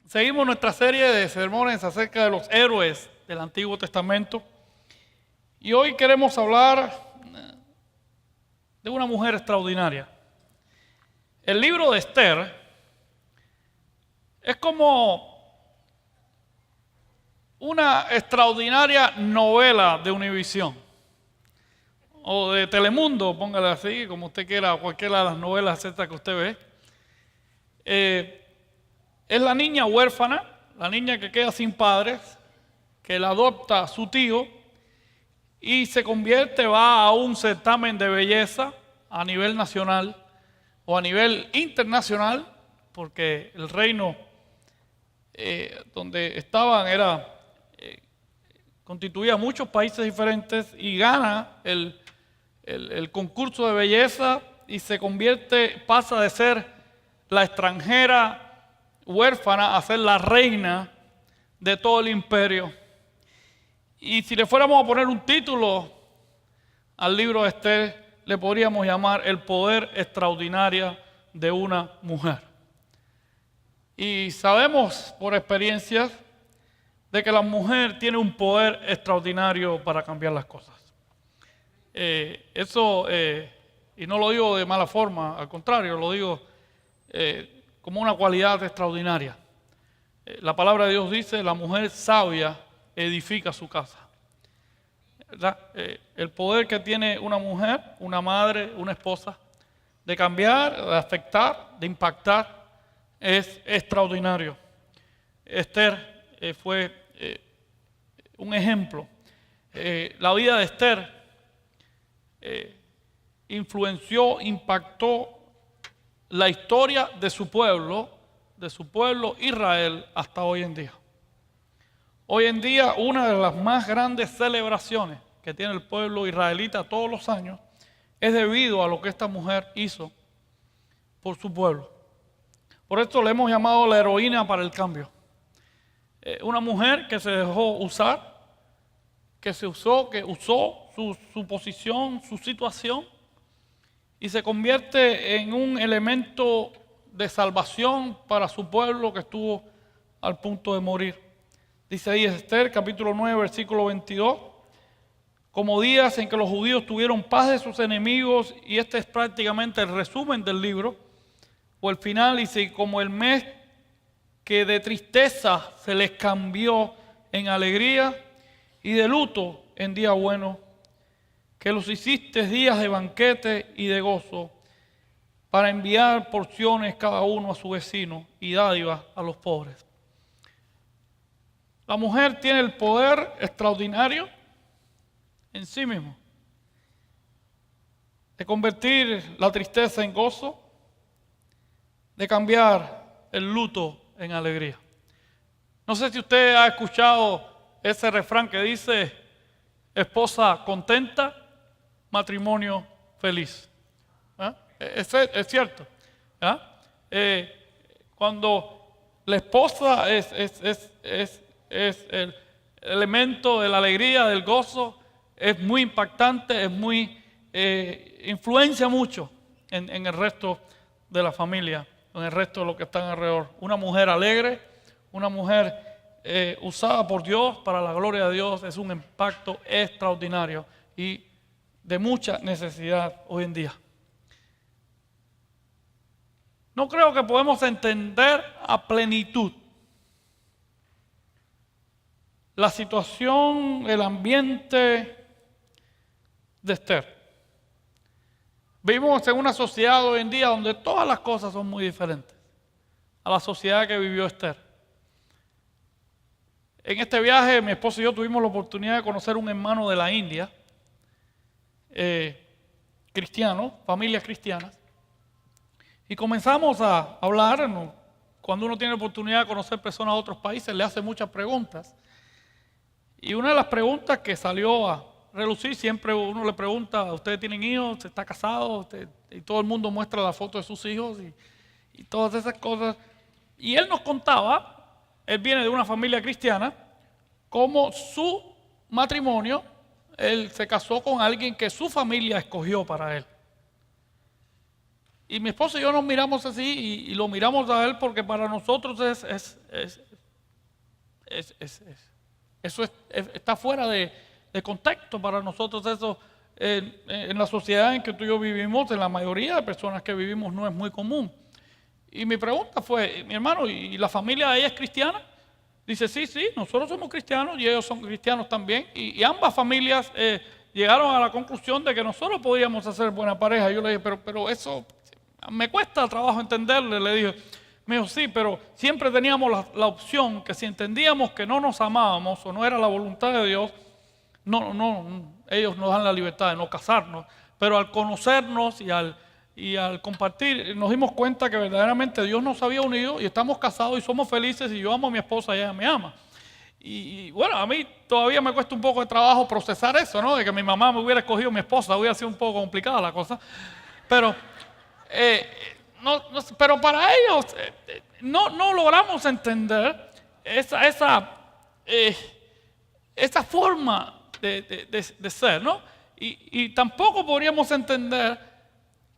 Seguimos nuestra serie de sermones acerca de los héroes del Antiguo Testamento. Y hoy queremos hablar de una mujer extraordinaria. El libro de Esther es como una extraordinaria novela de Univisión o de Telemundo, póngale así, como usted quiera, cualquiera de las novelas estas que usted ve. Es la niña huérfana, la niña que queda sin padres, que la adopta su tío y se convierte, va a un certamen de belleza a nivel nacional o a nivel internacional, porque el reino donde estaban constituía muchos países diferentes, y gana el concurso de belleza y se convierte, pasa de ser la extranjera huérfana a ser la reina de todo el imperio. Y si le fuéramos a poner un título al libro de Esther, le podríamos llamar El poder extraordinario de una mujer. Y sabemos por experiencias de que la mujer tiene un poder extraordinario para cambiar las cosas. Y no lo digo de mala forma, al contrario, lo digo como una cualidad extraordinaria. La palabra de Dios dice: la mujer sabia edifica su casa. ¿Verdad? El poder que tiene una mujer, una madre, una esposa, de cambiar, de afectar, de impactar, es extraordinario. Esther fue un ejemplo. La vida de Esther influenció, impactó la historia de su pueblo Israel hasta hoy en día. Hoy en día, una de las más grandes celebraciones que tiene el pueblo israelita todos los años es debido a lo que esta mujer hizo por su pueblo. Por esto le hemos llamado la heroína para el cambio. Una mujer que se dejó usar, que usó su posición, su situación, y se convierte en un elemento de salvación para su pueblo que estuvo al punto de morir. Dice ahí Esther, capítulo 9, versículo 22, como días en que los judíos tuvieron paz de sus enemigos, y este es prácticamente el resumen del libro, o el final, dice, como el mes que de tristeza se les cambió en alegría y de luto en día bueno, que los hiciste días de banquete y de gozo, para enviar porciones cada uno a su vecino y dádivas a los pobres. La mujer tiene el poder extraordinario en sí mismo de convertir la tristeza en gozo, de cambiar el luto en alegría. No sé si usted ha escuchado ese refrán que dice: esposa contenta, matrimonio feliz. Es cierto. Cuando la esposa es el elemento de la alegría, del gozo, es muy impactante, influencia mucho en el resto de la familia, en el resto de los que están alrededor. Una mujer alegre, una mujer usada por Dios para la gloria de Dios, es un impacto extraordinario y de mucha necesidad hoy en día. No creo que podemos entender a plenitud la situación, el ambiente de Esther. Vivimos en una sociedad hoy en día donde todas las cosas son muy diferentes a la sociedad que vivió Esther. En este viaje, mi esposo y yo tuvimos la oportunidad de conocer un hermano de la India, cristiano, familias cristianas, y comenzamos a hablar. Cuando uno tiene la oportunidad de conocer personas de otros países, le hace muchas preguntas. Y una de las preguntas que salió a relucir, siempre uno le pregunta: ¿ustedes tienen hijos? ¿Usted está casado? Y todo el mundo muestra la foto de sus hijos y todas esas cosas. Y él nos contaba, él viene de una familia cristiana, cómo su matrimonio, él se casó con alguien que su familia escogió para él. Y mi esposa y yo nos miramos así y lo miramos a él porque para nosotros eso está fuera de contexto para nosotros. Eso en la sociedad en que tú y yo vivimos, en la mayoría de personas que vivimos, no es muy común. Y mi pregunta fue, mi hermano, ¿y la familia de ella es cristiana? Dice, sí, nosotros somos cristianos y ellos son cristianos también. Y ambas familias llegaron a la conclusión de que nosotros podríamos hacer buena pareja. Yo le dije, pero eso me cuesta trabajo entenderle. Le dije, me dijo, sí, pero siempre teníamos la opción que si entendíamos que no nos amábamos o no era la voluntad de Dios, ellos nos dan la libertad de no casarnos. Pero al conocernos y al compartir, nos dimos cuenta que verdaderamente Dios nos había unido y estamos casados y somos felices y yo amo a mi esposa y ella me ama. Y bueno, a mí todavía me cuesta un poco de trabajo procesar eso, ¿no? De que mi mamá me hubiera escogido mi esposa, hubiera sido un poco complicada la cosa. Pero, pero para ellos no logramos entender esa forma de ser, ¿no? Y tampoco podríamos entender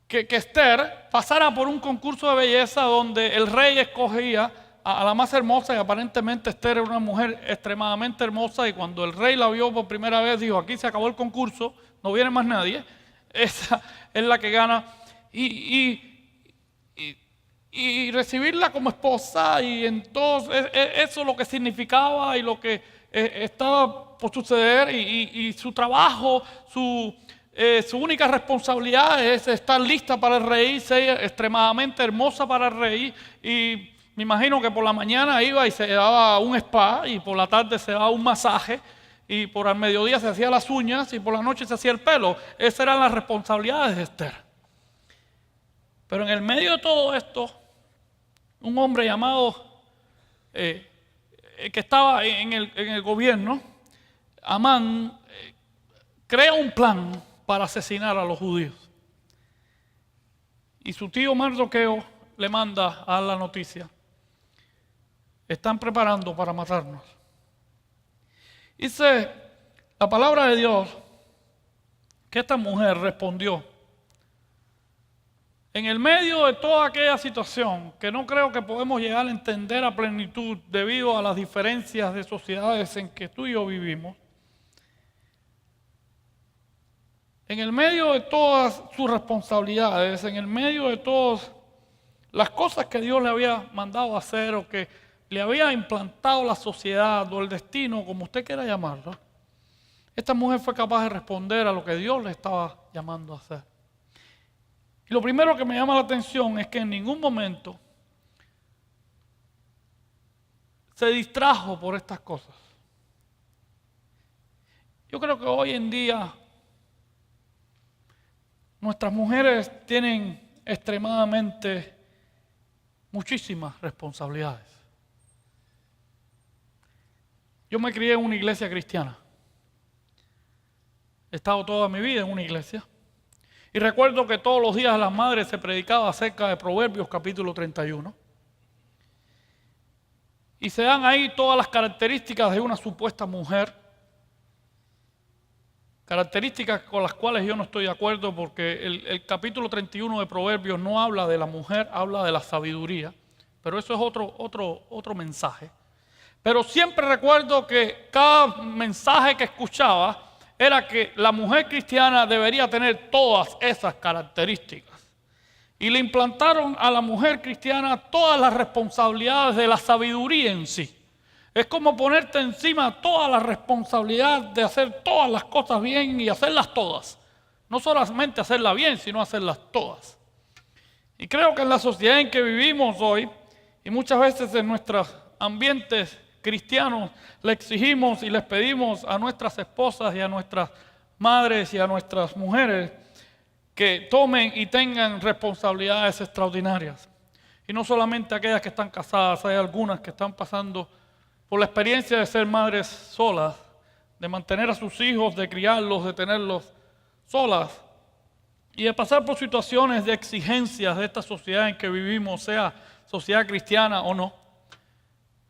que Esther pasara por un concurso de belleza donde el rey escogía a la más hermosa y aparentemente Esther era una mujer extremadamente hermosa y cuando el rey la vio por primera vez dijo, aquí se acabó el concurso, no viene más nadie, esa es la que gana y recibirla como esposa y entonces eso lo que significaba y lo que estaba por suceder y su trabajo, su única responsabilidad es estar lista para el rey, ser extremadamente hermosa para el rey y me imagino que por la mañana iba y se daba un spa y por la tarde se daba un masaje y por el mediodía se hacía las uñas y por la noche se hacía el pelo. Esas eran las responsabilidades de Esther. Pero en el medio de todo esto, un hombre llamado, que estaba en el gobierno, Amán, crea un plan para asesinar a los judíos. Y su tío Mardoqueo le manda a la noticia. Están preparando para matarnos. Dice la palabra de Dios que esta mujer respondió. En el medio de toda aquella situación que no creo que podemos llegar a entender a plenitud debido a las diferencias de sociedades en que tú y yo vivimos, en el medio de todas sus responsabilidades, en el medio de todas las cosas que Dios le había mandado a hacer o que le había implantado la sociedad o el destino, como usted quiera llamarlo, esta mujer fue capaz de responder a lo que Dios le estaba llamando a hacer. Y lo primero que me llama la atención es que en ningún momento se distrajo por estas cosas. Yo creo que hoy en día nuestras mujeres tienen extremadamente muchísimas responsabilidades. Yo me crié en una iglesia cristiana. He estado toda mi vida en una iglesia. Y recuerdo que todos los días a las madres se predicaba acerca de Proverbios capítulo 31. Y se dan ahí todas las características de una supuesta mujer. Características con las cuales yo no estoy de acuerdo porque el capítulo 31 de Proverbios no habla de la mujer, habla de la sabiduría. Pero eso es otro mensaje. Pero siempre recuerdo que cada mensaje que escuchaba era que la mujer cristiana debería tener todas esas características. Y le implantaron a la mujer cristiana todas las responsabilidades de la sabiduría en sí. Es como ponerte encima toda la responsabilidad de hacer todas las cosas bien y hacerlas todas. No solamente hacerlas bien, sino hacerlas todas. Y creo que en la sociedad en que vivimos hoy, y muchas veces en nuestros ambientes cristianos, le exigimos y les pedimos a nuestras esposas y a nuestras madres y a nuestras mujeres que tomen y tengan responsabilidades extraordinarias. Y no solamente aquellas que están casadas, hay algunas que están pasando por la experiencia de ser madres solas, de mantener a sus hijos, de criarlos, de tenerlos solas y de pasar por situaciones de exigencias de esta sociedad en que vivimos, sea sociedad cristiana o no,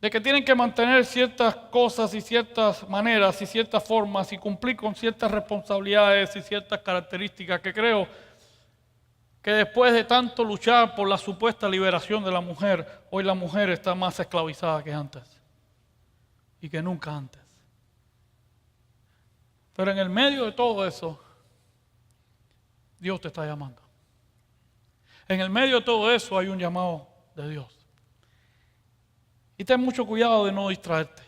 de que tienen que mantener ciertas cosas y ciertas maneras y ciertas formas y cumplir con ciertas responsabilidades y ciertas características que creo que después de tanto luchar por la supuesta liberación de la mujer, hoy la mujer está más esclavizada que antes y que nunca antes. Pero en el medio de todo eso, Dios te está llamando. En el medio de todo eso hay un llamado de Dios. Y ten mucho cuidado de no distraerte.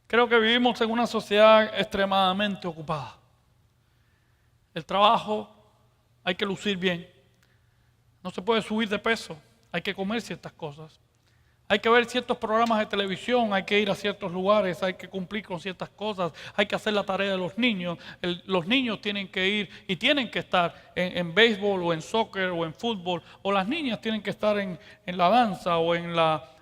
Creo que vivimos en una sociedad extremadamente ocupada. El trabajo, hay que lucir bien. No se puede subir de peso. Hay que comer ciertas cosas. Hay que ver ciertos programas de televisión, hay que ir a ciertos lugares, hay que cumplir con ciertas cosas, hay que hacer la tarea de los niños. Los niños tienen que ir y tienen que estar en béisbol o en soccer o en fútbol, o las niñas tienen que estar en la danza o en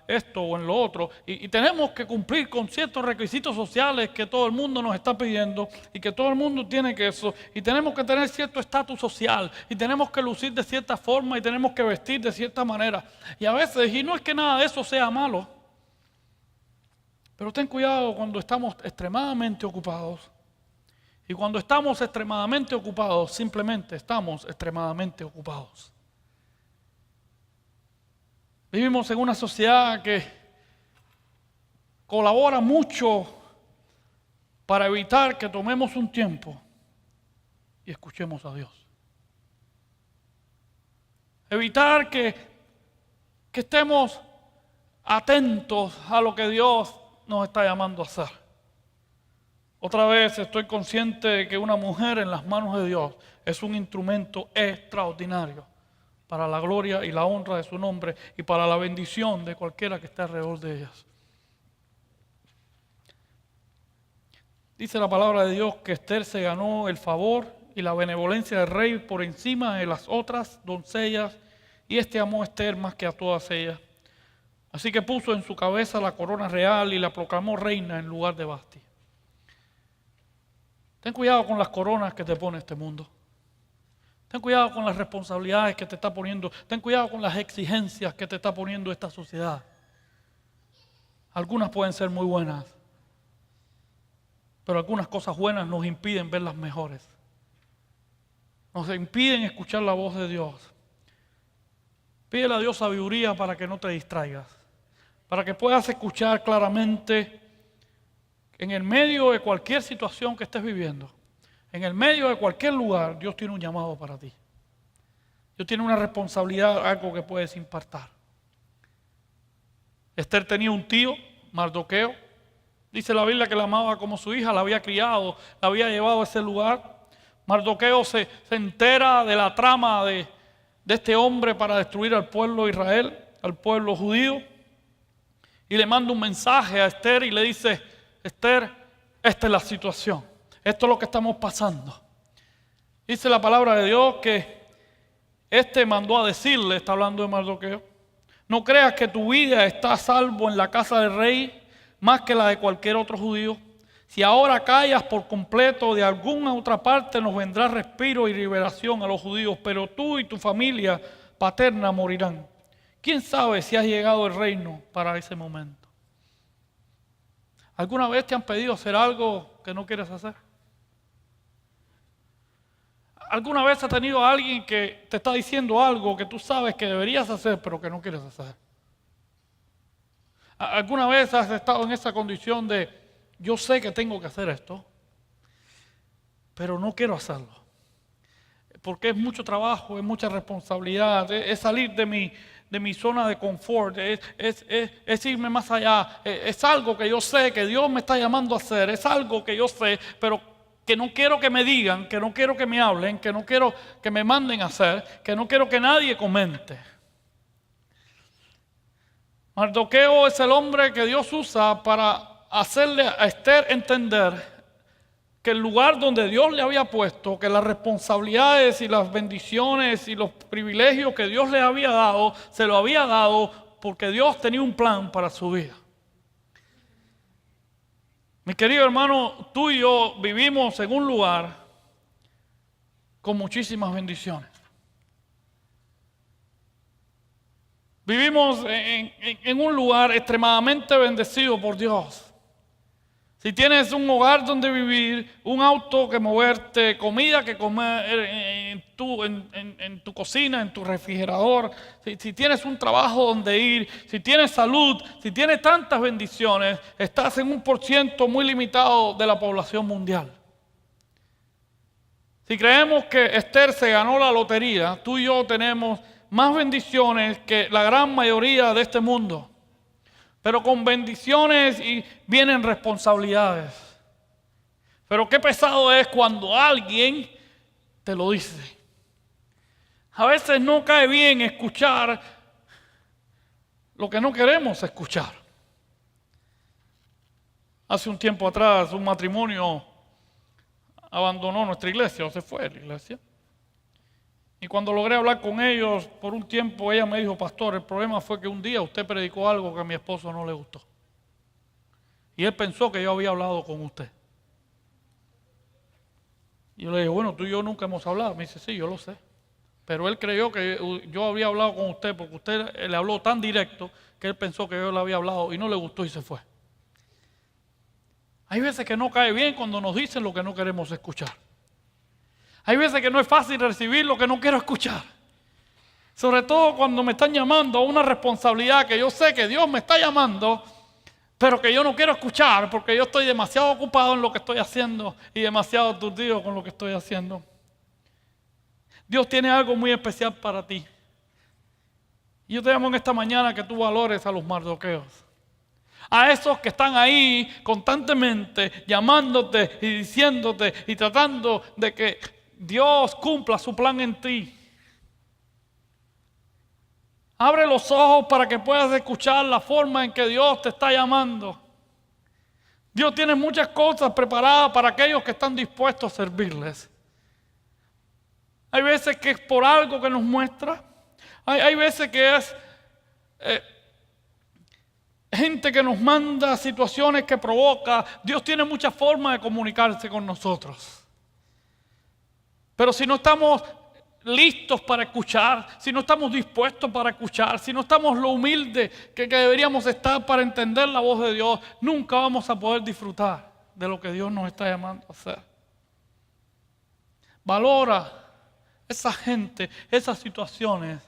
esto o en lo otro. Y tenemos que cumplir con ciertos requisitos sociales que todo el mundo nos está pidiendo y que todo el mundo tiene que eso. Y tenemos que tener cierto estatus social y tenemos que lucir de cierta forma y tenemos que vestir de cierta manera. Y a veces, y no es que nada de eso sea malo, pero ten cuidado cuando estamos extremadamente ocupados. Y cuando estamos extremadamente ocupados, simplemente estamos extremadamente ocupados. Vivimos en una sociedad que colabora mucho para evitar que tomemos un tiempo y escuchemos a Dios. Evitar que estemos atentos a lo que Dios nos está llamando a hacer. Otra vez estoy consciente de que una mujer en las manos de Dios es un instrumento extraordinario para la gloria y la honra de su nombre y para la bendición de cualquiera que esté alrededor de ellas. Dice la palabra de Dios que Esther se ganó el favor y la benevolencia del rey por encima de las otras doncellas, y amó a Esther más que a todas ellas. Así que puso en su cabeza la corona real y la proclamó reina en lugar de Vasti. Ten cuidado con las coronas que te pone este mundo. Ten cuidado con las responsabilidades que te está poniendo. Ten cuidado con las exigencias que te está poniendo esta sociedad. Algunas pueden ser muy buenas, pero algunas cosas buenas nos impiden ver las mejores. Nos impiden escuchar la voz de Dios. Pídele a Dios sabiduría para que no te distraigas, para que puedas escuchar claramente en el medio de cualquier situación que estés viviendo. En el medio de cualquier lugar, Dios tiene un llamado para ti. Dios tiene una responsabilidad, algo que puedes impartar. Esther tenía un tío, Mardoqueo. Dice la Biblia que la amaba como su hija, la había criado, la había llevado a ese lugar. Mardoqueo se entera de la trama de este hombre para destruir al pueblo de Israel, al pueblo judío. Y le manda un mensaje a Esther y le dice: Esther, esta es la situación. Esto es lo que estamos pasando. Dice la palabra de Dios que mandó a decirle, está hablando de Mardoqueo: no creas que tu vida está a salvo en la casa del rey más que la de cualquier otro judío. Si ahora callas por completo, de alguna otra parte nos vendrá respiro y liberación a los judíos, pero tú y tu familia paterna morirán. ¿Quién sabe si has llegado el reino para ese momento? ¿Alguna vez te han pedido hacer algo que no quieres hacer? ¿Alguna vez has tenido a alguien que te está diciendo algo que tú sabes que deberías hacer pero que no quieres hacer? ¿Alguna vez has estado en esa condición de yo sé que tengo que hacer esto, pero no quiero hacerlo? Porque es mucho trabajo, es mucha responsabilidad, es salir de mi zona de confort, es irme más allá. Es algo que yo sé que Dios me está llamando a hacer, es algo que yo sé, pero que no quiero que me digan, que no quiero que me hablen, que no quiero que me manden a hacer, que no quiero que nadie comente. Mardoqueo es el hombre que Dios usa para hacerle a Esther entender que el lugar donde Dios le había puesto, que las responsabilidades y las bendiciones y los privilegios que Dios le había dado, se lo había dado porque Dios tenía un plan para su vida. Mi querido hermano, tú y yo vivimos en un lugar con muchísimas bendiciones. Vivimos en un lugar extremadamente bendecido por Dios. si tienes un hogar donde vivir, un auto que moverte, comida que comer en tu cocina, en tu refrigerador, si tienes un trabajo donde ir, si tienes salud, si tienes tantas bendiciones, estás en un % muy limitado de la población mundial. Si creemos que Esther se ganó la lotería, tú y yo tenemos más bendiciones que la gran mayoría de este mundo. Pero con bendiciones y vienen responsabilidades. Pero qué pesado es cuando alguien te lo dice. A veces no cae bien escuchar lo que no queremos escuchar. Hace un tiempo atrás un matrimonio abandonó nuestra iglesia o se fue de la iglesia. Y cuando logré hablar con ellos por un tiempo, ella me dijo: pastor, el problema fue que un día usted predicó algo que a mi esposo no le gustó. Y él pensó que yo había hablado con usted. Y yo le dije: bueno, tú y yo nunca hemos hablado. Me dice: sí, yo lo sé. Pero él creyó que yo había hablado con usted porque usted le habló tan directo que él pensó que yo le había hablado y no le gustó y se fue. Hay veces que no cae bien cuando nos dicen lo que no queremos escuchar. Hay veces que no es fácil recibir lo que no quiero escuchar. Sobre todo cuando me están llamando a una responsabilidad que yo sé que Dios me está llamando, pero que yo no quiero escuchar porque yo estoy demasiado ocupado en lo que estoy haciendo y demasiado aturdido con lo que estoy haciendo. Dios tiene algo muy especial para ti. Y yo te llamo en esta mañana que tú valores a los mardoqueos. A esos que están ahí constantemente llamándote y diciéndote y tratando de que Dios cumpla su plan en ti. Abre los ojos para que puedas escuchar la forma en que Dios te está llamando. Dios tiene muchas cosas preparadas para aquellos que están dispuestos a servirles. Hay veces que es por algo que nos muestra. Hay veces que es gente que nos manda situaciones que provoca. Dios tiene muchas formas de comunicarse con nosotros. Pero si no estamos listos para escuchar, si no estamos dispuestos para escuchar, si no estamos lo humildes que deberíamos estar para entender la voz de Dios, nunca vamos a poder disfrutar de lo que Dios nos está llamando a hacer. Valora esa gente, esas situaciones.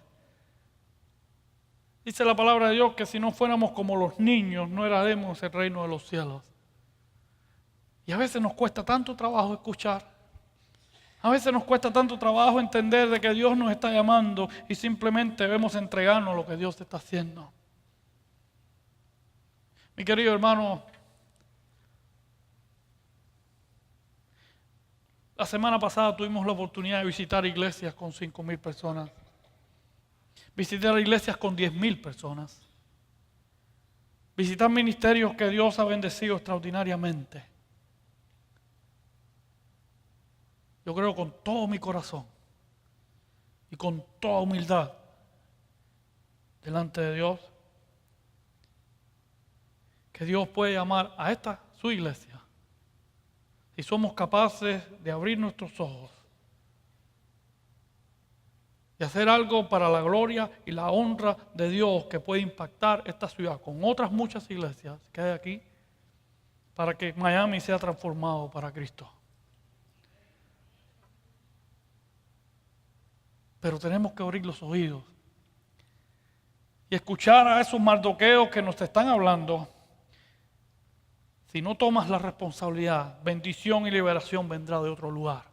Dice la palabra de Dios que si no fuéramos como los niños, no heredaremos el reino de los cielos. Y a veces nos cuesta tanto trabajo escuchar. A veces nos cuesta tanto trabajo entender de que Dios nos está llamando y simplemente debemos entregarnos a lo que Dios está haciendo. Mi querido hermano, la semana pasada tuvimos la oportunidad de visitar iglesias con 5,000 personas. Visitar iglesias con 10,000 personas. Visitar ministerios que Dios ha bendecido extraordinariamente. Yo creo con todo mi corazón y con toda humildad delante de Dios que Dios puede llamar a esta su iglesia si somos capaces de abrir nuestros ojos y hacer algo para la gloria y la honra de Dios que puede impactar esta ciudad con otras muchas iglesias que hay aquí para que Miami sea transformado para Cristo. Pero tenemos que abrir los oídos y escuchar a esos mardoqueos que nos están hablando. Si no tomas la responsabilidad, bendición y liberación vendrá de otro lugar.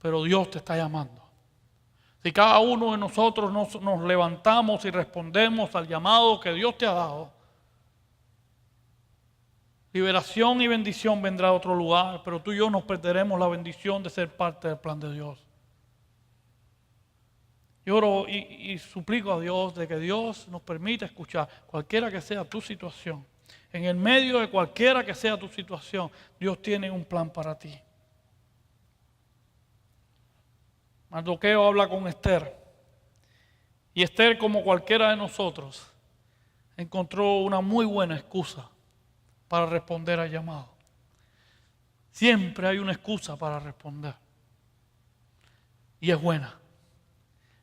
Pero Dios te está llamando. Si cada uno de nosotros nos levantamos y respondemos al llamado que Dios te ha dado, liberación y bendición vendrá de otro lugar, pero tú y yo nos perderemos la bendición de ser parte del plan de Dios. Yo oro y suplico a Dios de que Dios nos permita escuchar cualquiera que sea tu situación. En el medio de cualquiera que sea tu situación, Dios tiene un plan para ti. Mardoqueo habla con Esther. Y Esther, como cualquiera de nosotros, encontró una muy buena excusa para responder al llamado. Siempre hay una excusa para responder. Y es buena.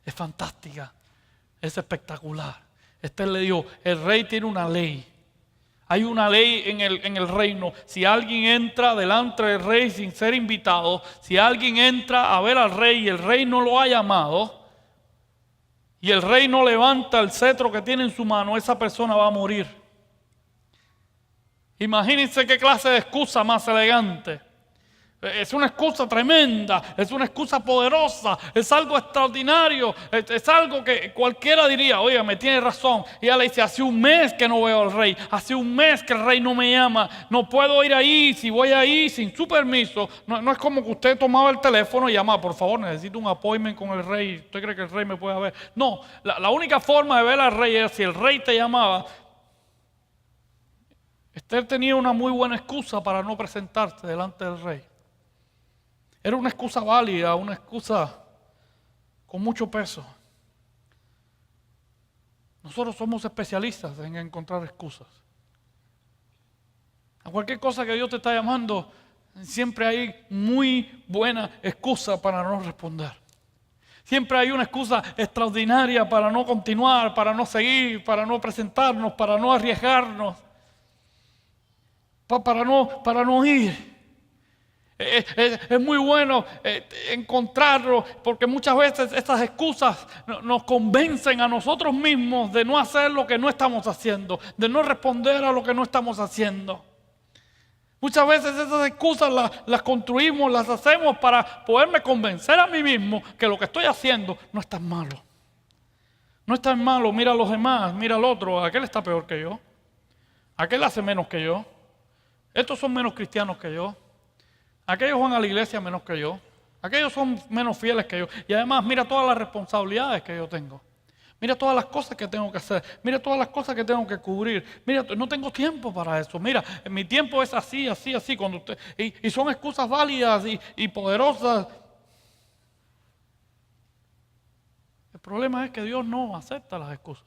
Es fantástica, es espectacular. Esther le dijo: el rey tiene una ley. Hay una ley en el reino. Si alguien entra delante del rey sin ser invitado, si alguien entra a ver al rey y el rey no lo ha llamado, y el rey no levanta el cetro que tiene en su mano, esa persona va a morir. Imagínense qué clase de excusa más elegante. Es una excusa tremenda, es una excusa poderosa, es algo extraordinario, es algo que cualquiera diría, oye, me tiene razón. Y ella le dice, hace un mes que no veo al rey, hace un mes que el rey no me llama, no puedo ir ahí, si voy ahí sin su permiso. No es como que usted tomaba el teléfono y llamaba, por favor, necesito un appointment con el rey, ¿usted cree que el rey me puede ver? No, la única forma de ver al rey era si el rey te llamaba. Esther tenía una muy buena excusa para no presentarse delante del rey. Era una excusa válida, una excusa con mucho peso. Nosotros somos especialistas en encontrar excusas. A cualquier cosa que Dios te está llamando, siempre hay muy buena excusa para no responder. Siempre hay una excusa extraordinaria para no continuar, para no seguir, para no presentarnos, para no arriesgarnos, para no ir. Es muy bueno encontrarlo, porque muchas veces estas excusas nos convencen a nosotros mismos de no hacer lo que no estamos haciendo, de no responder a lo que no estamos haciendo. Muchas veces esas excusas las construimos, las hacemos para poderme convencer a mí mismo que lo que estoy haciendo no es tan malo. No es tan malo, mira a los demás, mira al otro, aquel está peor que yo, aquel hace menos que yo, estos son menos cristianos que yo. Aquellos van a la iglesia menos que yo. Aquellos son menos fieles que yo. Y además, mira todas las responsabilidades que yo tengo. Mira todas las cosas que tengo que hacer. Mira todas las cosas que tengo que cubrir. Mira, no tengo tiempo para eso. Mira, mi tiempo es así, así, así. Cuando usted, y son excusas válidas y poderosas. El problema es que Dios no acepta las excusas.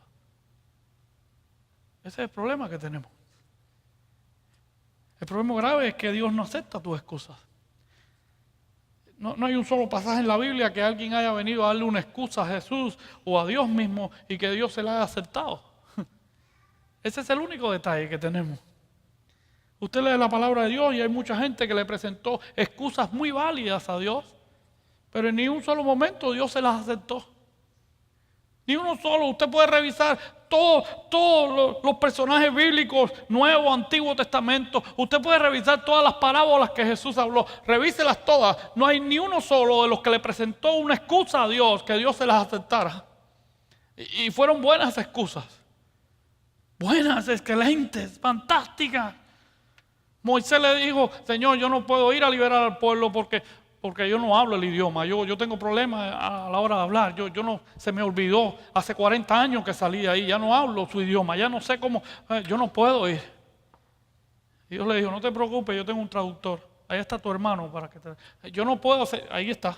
Ese es el problema que tenemos. El problema grave es que Dios no acepta tus excusas. No hay un solo pasaje en la Biblia que alguien haya venido a darle una excusa a Jesús o a Dios mismo y que Dios se la haya aceptado. Ese es el único detalle que tenemos. Usted lee la palabra de Dios y hay mucha gente que le presentó excusas muy válidas a Dios, pero en ni un solo momento Dios se las aceptó. Ni uno solo. Usted puede revisar todos los personajes bíblicos, Nuevo, Antiguo Testamento. Usted puede revisar todas las parábolas que Jesús habló. Revíselas todas. No hay ni uno solo de los que le presentó una excusa a Dios que Dios se las aceptara. Y fueron buenas excusas. Buenas, excelentes, fantásticas. Moisés le dijo, Señor, yo no puedo ir a liberar al pueblo porque yo no hablo el idioma, yo tengo problemas a la hora de hablar, se me olvidó, hace 40 años que salí de ahí, ya no hablo su idioma, ya no sé cómo, yo no puedo ir. Y Dios le dijo, no te preocupes, yo tengo un traductor, ahí está tu hermano para que yo no puedo hacer, ahí está.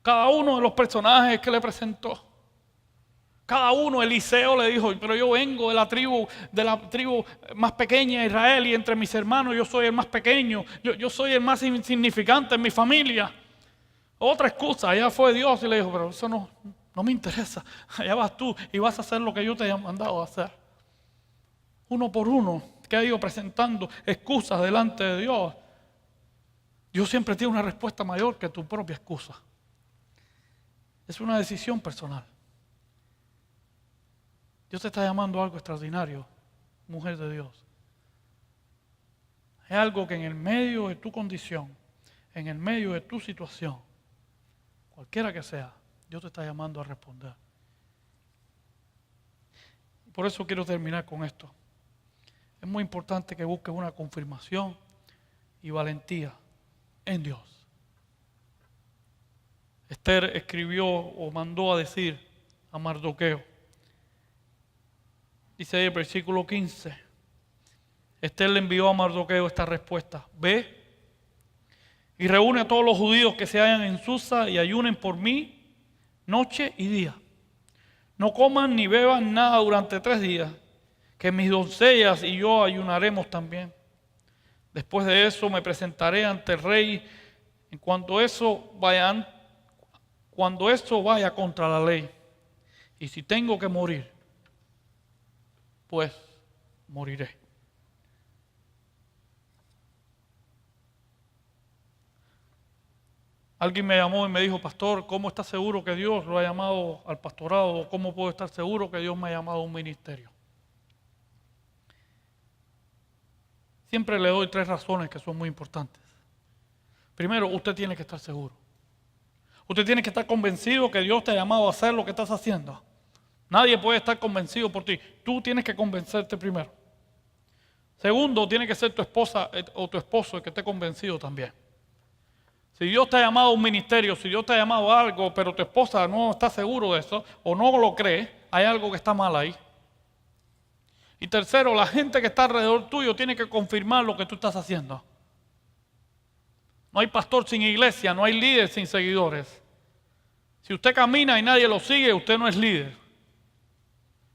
Cada uno de los personajes que le presentó, cada uno, Eliseo le dijo, pero yo vengo de la tribu más pequeña de Israel y entre mis hermanos yo soy el más pequeño, yo soy el más insignificante en mi familia. Otra excusa, allá fue Dios y le dijo, pero eso no me interesa, allá vas tú y vas a hacer lo que yo te haya mandado a hacer. Uno por uno, que ha ido presentando excusas delante de Dios, Dios siempre tiene una respuesta mayor que tu propia excusa. Es una decisión personal. Dios te está llamando a algo extraordinario, mujer de Dios. Es algo que en el medio de tu condición, en el medio de tu situación, cualquiera que sea, Dios te está llamando a responder. Por eso quiero terminar con esto. Es muy importante que busques una confirmación y valentía en Dios. Esther escribió o mandó a decir a Mardoqueo, dice ahí el versículo 15, Esther le envió a Mardoqueo esta respuesta: ve y reúne a todos los judíos que se hallan en Susa y ayunen por mí noche y día. No coman ni beban nada durante 3 días, que mis doncellas y yo ayunaremos también. Después de eso me presentaré ante el rey cuando eso vaya contra la ley. Y si tengo que morir, pues moriré. Alguien me llamó y me dijo, pastor, ¿cómo está seguro que Dios lo ha llamado al pastorado? ¿Cómo puedo estar seguro que Dios me ha llamado a un ministerio? Siempre le doy 3 razones que son muy importantes. Primero, usted tiene que estar seguro. Usted tiene que estar convencido que Dios te ha llamado a hacer lo que estás haciendo. Nadie puede estar convencido por ti. Tú tienes que convencerte primero. Segundo, tiene que ser tu esposa o tu esposo el que esté convencido también. Si Dios te ha llamado a un ministerio, si Dios te ha llamado a algo, pero tu esposa no está seguro de eso o no lo cree, hay algo que está mal ahí. Y tercero, la gente que está alrededor tuyo tiene que confirmar lo que tú estás haciendo. No hay pastor sin iglesia, no hay líder sin seguidores. Si usted camina y nadie lo sigue, usted no es líder.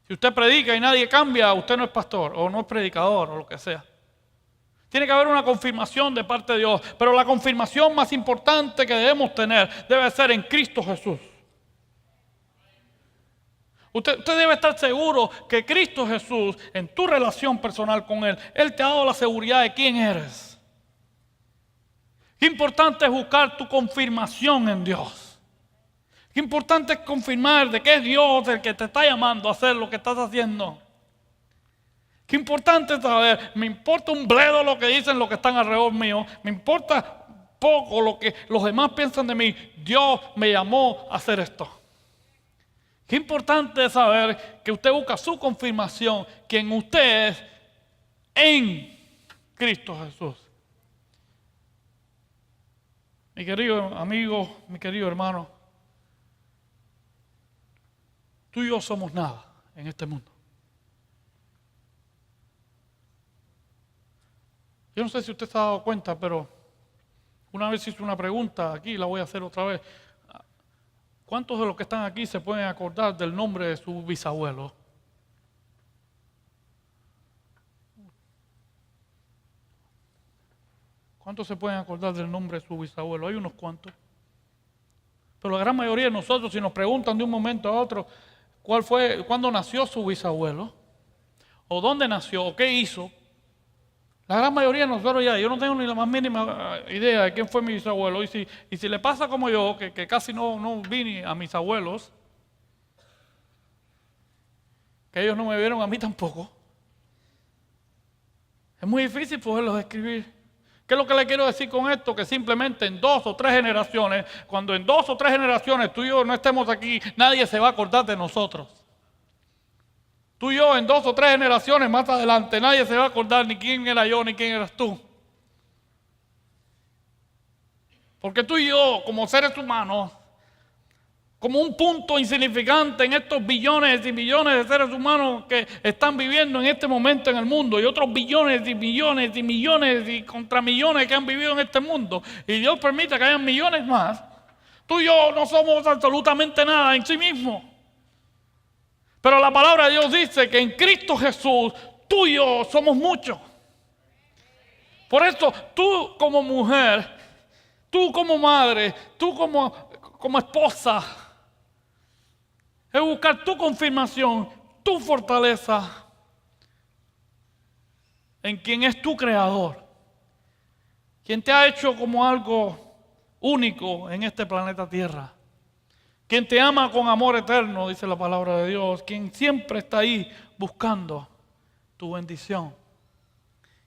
Si usted predica y nadie cambia, usted no es pastor o no es predicador o lo que sea. Tiene que haber una confirmación de parte de Dios, pero la confirmación más importante que debemos tener debe ser en Cristo Jesús. Usted debe estar seguro que Cristo Jesús, en tu relación personal con Él, Él te ha dado la seguridad de quién eres. Qué importante es buscar tu confirmación en Dios. Qué importante es confirmar de que es Dios el que te está llamando a hacer lo que estás haciendo. Qué importante es saber, me importa un bledo lo que dicen los que están alrededor mío, me importa poco lo que los demás piensan de mí. Dios me llamó a hacer esto. Qué importante es saber que usted busca su confirmación, que en usted es en Cristo Jesús. Mi querido amigo, mi querido hermano, tú y yo somos nada en este mundo. Yo no sé si usted se ha dado cuenta, pero una vez hice una pregunta aquí, la voy a hacer otra vez. ¿Cuántos de los que están aquí se pueden acordar del nombre de su bisabuelo? ¿Cuántos se pueden acordar del nombre de su bisabuelo? Hay unos cuantos. Pero la gran mayoría de nosotros, si nos preguntan de un momento a otro, cuándo nació su bisabuelo, o dónde nació, o qué hizo, la gran mayoría de nosotros yo no tengo ni la más mínima idea de quién fue mi bisabuelo. Y si le pasa como yo, que casi no vi a mis abuelos, que ellos no me vieron a mí tampoco, es muy difícil poderlos describir. ¿Qué es lo que le quiero decir con esto? Que simplemente en 2 o 3 generaciones, cuando en 2 o 3 generaciones tú y yo no estemos aquí, nadie se va a acordar de nosotros. Tú y yo en 2 o 3 generaciones más adelante, nadie se va a acordar ni quién era yo ni quién eras tú. Porque tú y yo, como seres humanos, como un punto insignificante en estos billones y millones de seres humanos que están viviendo en este momento en el mundo, y otros billones y millones y millones y contra millones que han vivido en este mundo, y Dios permite que hayan millones más, tú y yo no somos absolutamente nada en sí mismos. Pero la palabra de Dios dice que en Cristo Jesús, tú y yo somos muchos. Por eso, tú como mujer, tú como madre, tú como esposa, es buscar tu confirmación, tu fortaleza en quien es tu creador, quien te ha hecho como algo único en este planeta Tierra. Quien te ama con amor eterno, dice la palabra de Dios. Quien siempre está ahí buscando tu bendición.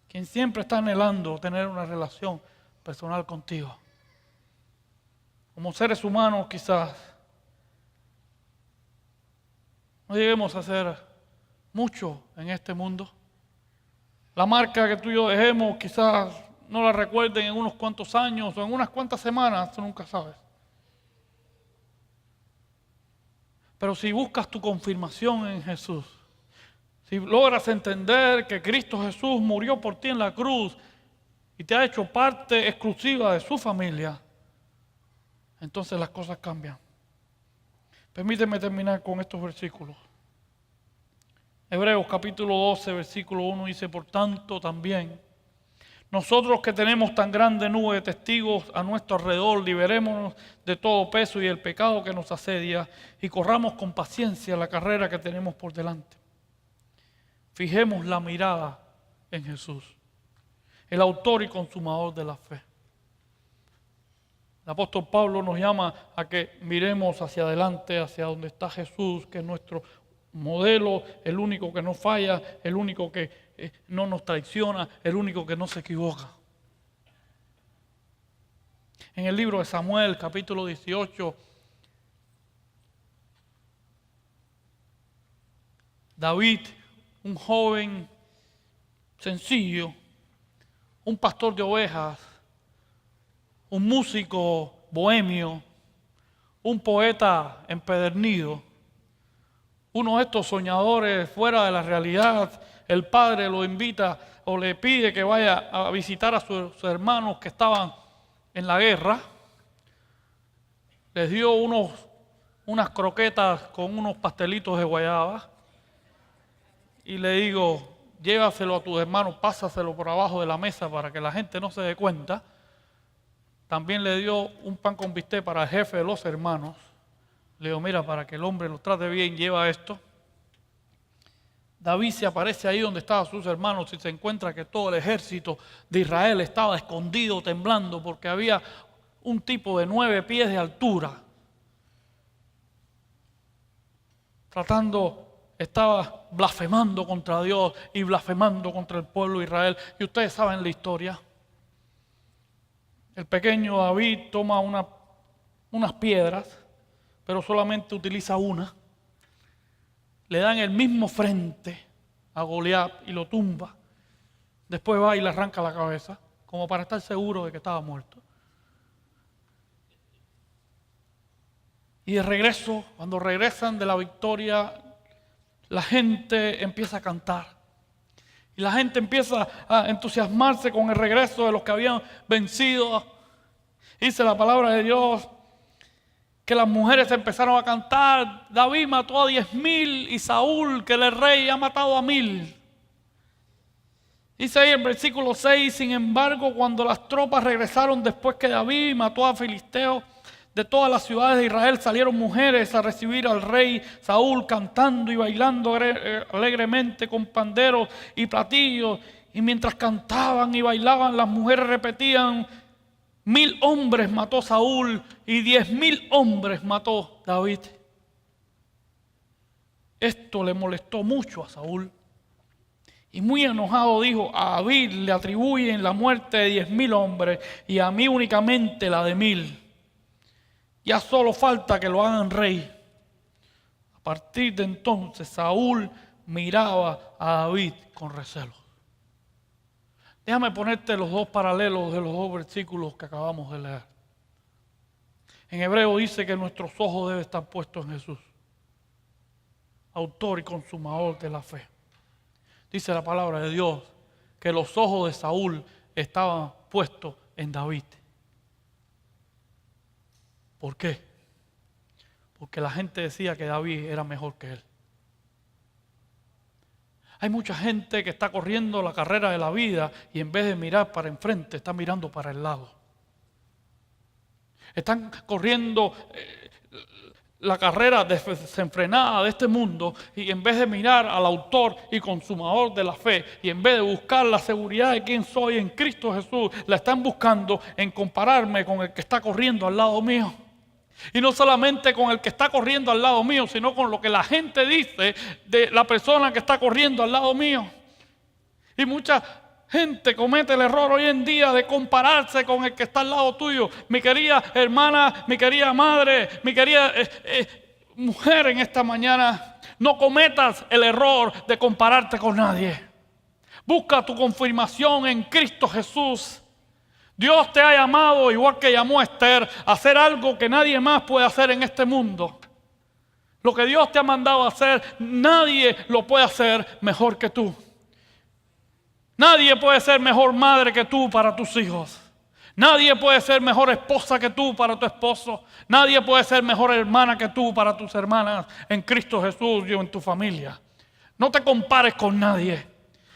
Quien siempre está anhelando tener una relación personal contigo. Como seres humanos quizás no lleguemos a hacer mucho en este mundo. La marca que tú y yo dejemos quizás no la recuerden en unos cuantos años o en unas cuantas semanas, tú nunca sabes. Pero si buscas tu confirmación en Jesús, si logras entender que Cristo Jesús murió por ti en la cruz y te ha hecho parte exclusiva de su familia, entonces las cosas cambian. Permíteme terminar con estos versículos. Hebreos capítulo 12, versículo 1 dice, por tanto también, nosotros que tenemos tan grande nube de testigos a nuestro alrededor, liberémonos de todo peso y el pecado que nos asedia y corramos con paciencia la carrera que tenemos por delante. fijemos la mirada en Jesús, el autor y consumador de la fe. El apóstol Pablo nos llama a que miremos hacia adelante, hacia donde está Jesús, que es nuestro modelo, el único que no falla, el único que no nos traiciona, el único que no se equivoca. En el libro de Samuel, capítulo 18, David, un joven sencillo, un pastor de ovejas, un músico bohemio, un poeta empedernido, uno de estos soñadores fuera de la realidad. El padre lo invita o le pide que vaya a visitar a sus hermanos que estaban en la guerra. Les dio unas croquetas con unos pastelitos de guayaba y le digo, llévaselo a tus hermanos, pásaselo por abajo de la mesa para que la gente no se dé cuenta. También le dio un pan con bistec para el jefe de los hermanos. Le digo, mira, para que el hombre los trate bien, lleva esto. David se aparece ahí donde estaban sus hermanos y se encuentra que todo el ejército de Israel estaba escondido, temblando, porque había un tipo de 9 pies de altura. Estaba blasfemando contra Dios y blasfemando contra el pueblo de Israel. Y ustedes saben la historia. El pequeño David toma unas piedras, pero solamente utiliza una. Le dan el mismo frente a Goliat y lo tumba. Después va y le arranca la cabeza, como para estar seguro de que estaba muerto. Y de regreso, cuando regresan de la victoria, la gente empieza a cantar. Y la gente empieza a entusiasmarse con el regreso de los que habían vencido. Dice la palabra de Dios que las mujeres empezaron a cantar, David mató a 10,000 y Saúl, que el rey, ha matado a 1,000. Dice ahí en versículo 6, sin embargo, cuando las tropas regresaron después que David mató a filisteos, de todas las ciudades de Israel salieron mujeres a recibir al rey Saúl, cantando y bailando alegremente con panderos y platillos. Y mientras cantaban y bailaban, las mujeres repetían, 1,000 hombres mató Saúl y 10,000 hombres mató David. Esto le molestó mucho a Saúl. Y muy enojado dijo, a David le atribuyen la muerte de 10,000 hombres y a mí únicamente la de 1,000. Ya solo falta que lo hagan rey. A partir de entonces Saúl miraba a David con recelo. Déjame ponerte los dos paralelos de los dos versículos que acabamos de leer. En hebreo dice que nuestros ojos deben estar puestos en Jesús, autor y consumador de la fe. Dice la palabra de Dios que los ojos de Saúl estaban puestos en David. ¿Por qué? Porque la gente decía que David era mejor que él. Hay mucha gente que está corriendo la carrera de la vida y en vez de mirar para enfrente, está mirando para el lado. Están corriendo la carrera desenfrenada de este mundo y en vez de mirar al autor y consumador de la fe y en vez de buscar la seguridad de quién soy en Cristo Jesús, la están buscando en compararme con el que está corriendo al lado mío. Y no solamente con el que está corriendo al lado mío, sino con lo que la gente dice de la persona que está corriendo al lado mío. Y mucha gente comete el error hoy en día de compararse con el que está al lado tuyo. Mi querida hermana, mi querida madre, mi querida mujer en esta mañana, no cometas el error de compararte con nadie. Busca tu confirmación en Cristo Jesús. Dios te ha llamado, igual que llamó a Esther, a hacer algo que nadie más puede hacer en este mundo. Lo que Dios te ha mandado a hacer, nadie lo puede hacer mejor que tú. Nadie puede ser mejor madre que tú para tus hijos. Nadie puede ser mejor esposa que tú para tu esposo. Nadie puede ser mejor hermana que tú para tus hermanas en Cristo Jesús y en tu familia. No te compares con nadie.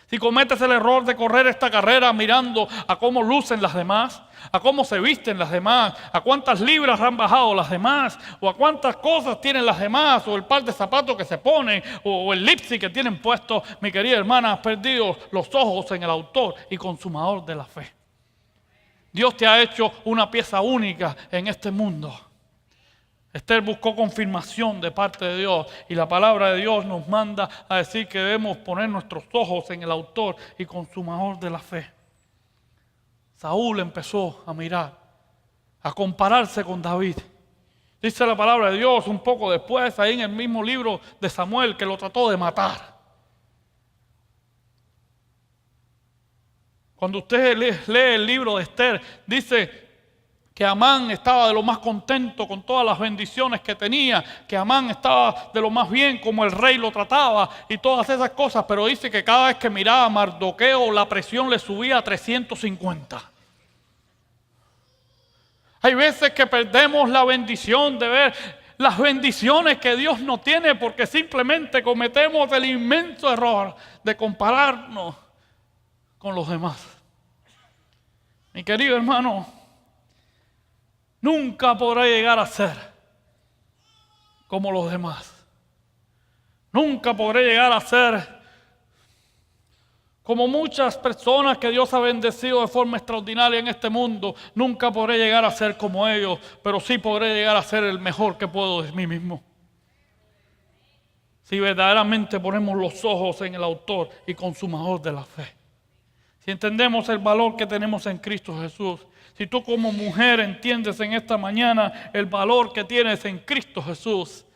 Si cometes el error de correr esta carrera mirando a cómo lucen las demás, a cómo se visten las demás, a cuántas libras han bajado las demás, o a cuántas cosas tienen las demás, o el par de zapatos que se ponen, o el lipstick que tienen puesto, mi querida hermana, has perdido los ojos en el autor y consumador de la fe. Dios te ha hecho una pieza única en este mundo. Esther buscó confirmación de parte de Dios y la palabra de Dios nos manda a decir que debemos poner nuestros ojos en el autor y consumador de la fe. Saúl empezó a mirar, a compararse con David. Dice la palabra de Dios un poco después, ahí en el mismo libro de Samuel, que lo trató de matar. Cuando usted lee el libro de Esther, dice que Amán estaba de lo más contento con todas las bendiciones que tenía, que Amán estaba de lo más bien como el rey lo trataba y todas esas cosas, pero dice que cada vez que miraba a Mardoqueo la presión le subía a 350. Hay veces que perdemos la bendición de ver las bendiciones que Dios nos tiene porque simplemente cometemos el inmenso error de compararnos con los demás. Mi querido hermano, nunca podrá llegar a ser como los demás. Nunca podré llegar a ser como muchas personas que Dios ha bendecido de forma extraordinaria en este mundo. Nunca podré llegar a ser como ellos, pero sí podré llegar a ser el mejor que puedo de mí mismo. Si verdaderamente ponemos los ojos en el autor y consumador de la fe. Si entendemos el valor que tenemos en Cristo Jesús. Si tú como mujer entiendes en esta mañana el valor que tienes en Cristo Jesús,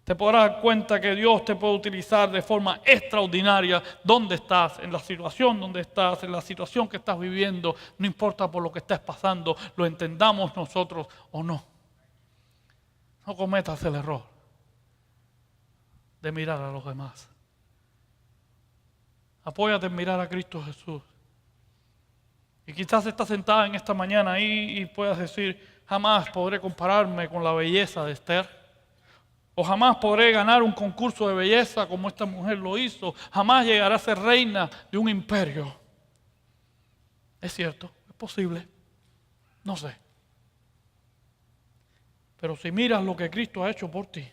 te podrás dar cuenta que Dios te puede utilizar de forma extraordinaria donde estás, en la situación donde estás, en la situación que estás viviendo, no importa por lo que estés pasando, lo entendamos nosotros o no. No cometas el error de mirar a los demás. Apóyate en mirar a Cristo Jesús. Y quizás estás sentada en esta mañana ahí y puedas decir, jamás podré compararme con la belleza de Esther. O jamás podré ganar un concurso de belleza como esta mujer lo hizo. Jamás llegaré a ser reina de un imperio. Es cierto, es posible. No sé. Pero si miras lo que Cristo ha hecho por ti,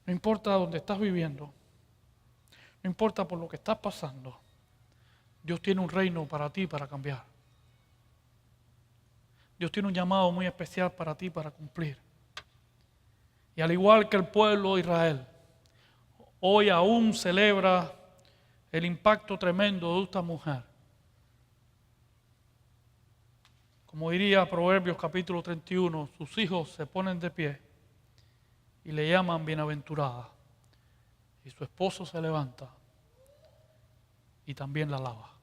no importa dónde estás viviendo, no importa por lo que estás pasando, Dios tiene un reino para ti para cambiar. Dios tiene un llamado muy especial para ti para cumplir. Y al igual que el pueblo de Israel, hoy aún celebra el impacto tremendo de esta mujer. Como diría Proverbios capítulo 31, sus hijos se ponen de pie y le llaman bienaventurada. Y su esposo se levanta y también la alaba.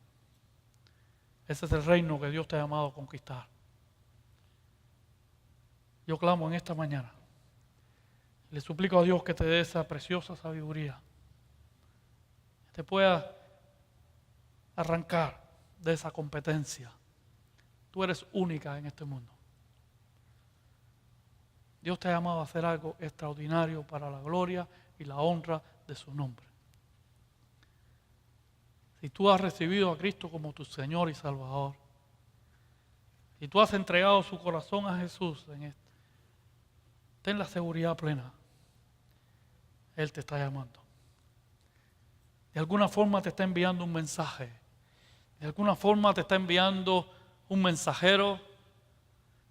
Ese es el reino que Dios te ha llamado a conquistar. Yo clamo en esta mañana. Le suplico a Dios que te dé esa preciosa sabiduría. Que te pueda arrancar de esa competencia. Tú eres única en este mundo. Dios te ha llamado a hacer algo extraordinario para la gloria y la honra de su nombre. Si tú has recibido a Cristo como tu Señor y Salvador, si tú has entregado su corazón a Jesús en esto, ten la seguridad plena. Él te está llamando. De alguna forma te está enviando un mensaje. De alguna forma te está enviando un mensajero.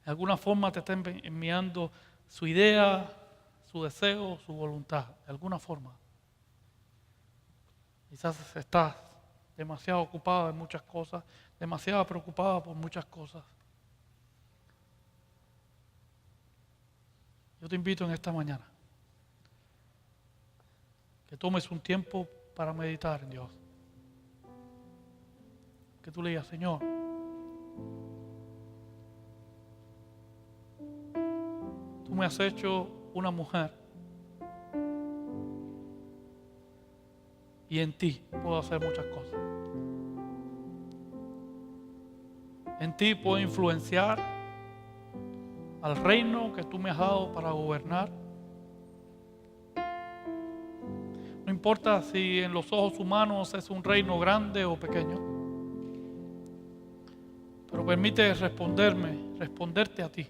De alguna forma te está enviando su idea, su deseo, su voluntad. De alguna forma. Quizás estás demasiado ocupada en muchas cosas, demasiado preocupada por muchas cosas. Yo te invito en esta mañana que tomes un tiempo para meditar en Dios. Que tú le digas, Señor, tú me has hecho una mujer y en ti puedo hacer muchas cosas. En ti puedo influenciar al reino que tú me has dado para gobernar. No No importa si en los ojos humanos es un reino grande o pequeño, pero permite responderte a ti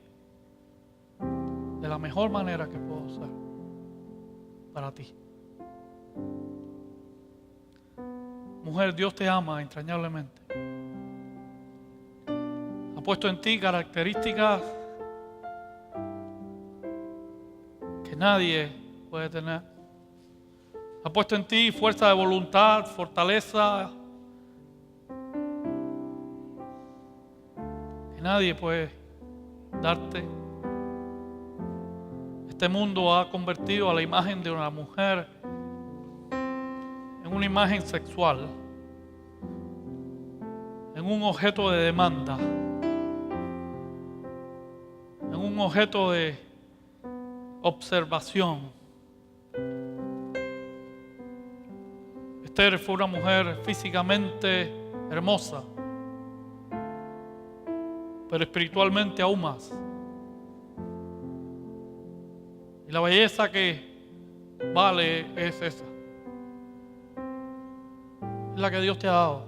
de la mejor manera que puedo hacer para ti. Mujer, Dios te ama entrañablemente. Ha puesto en ti características que nadie puede tener. Ha puesto en ti fuerza de voluntad, fortaleza, que nadie puede darte. Este mundo ha convertido a la imagen de una mujer en una imagen sexual, en un objeto de demanda, en un objeto de observación. Esther fue una mujer físicamente hermosa, pero espiritualmente aún más. Y la belleza que vale es esa. Es la que Dios te ha dado.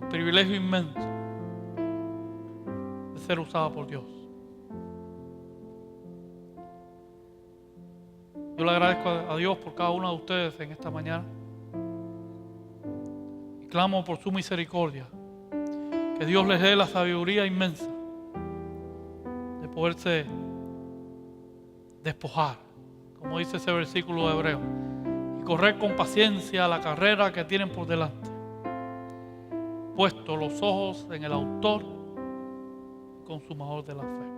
El privilegio inmenso de ser usada por Dios. Yo le agradezco a Dios por cada uno de ustedes en esta mañana. Y clamo por su misericordia. Que Dios les dé la sabiduría inmensa de poderse despojar, como dice ese versículo de Hebreo, y correr con paciencia la carrera que tienen por delante, puesto los ojos en el autor y consumador de la fe.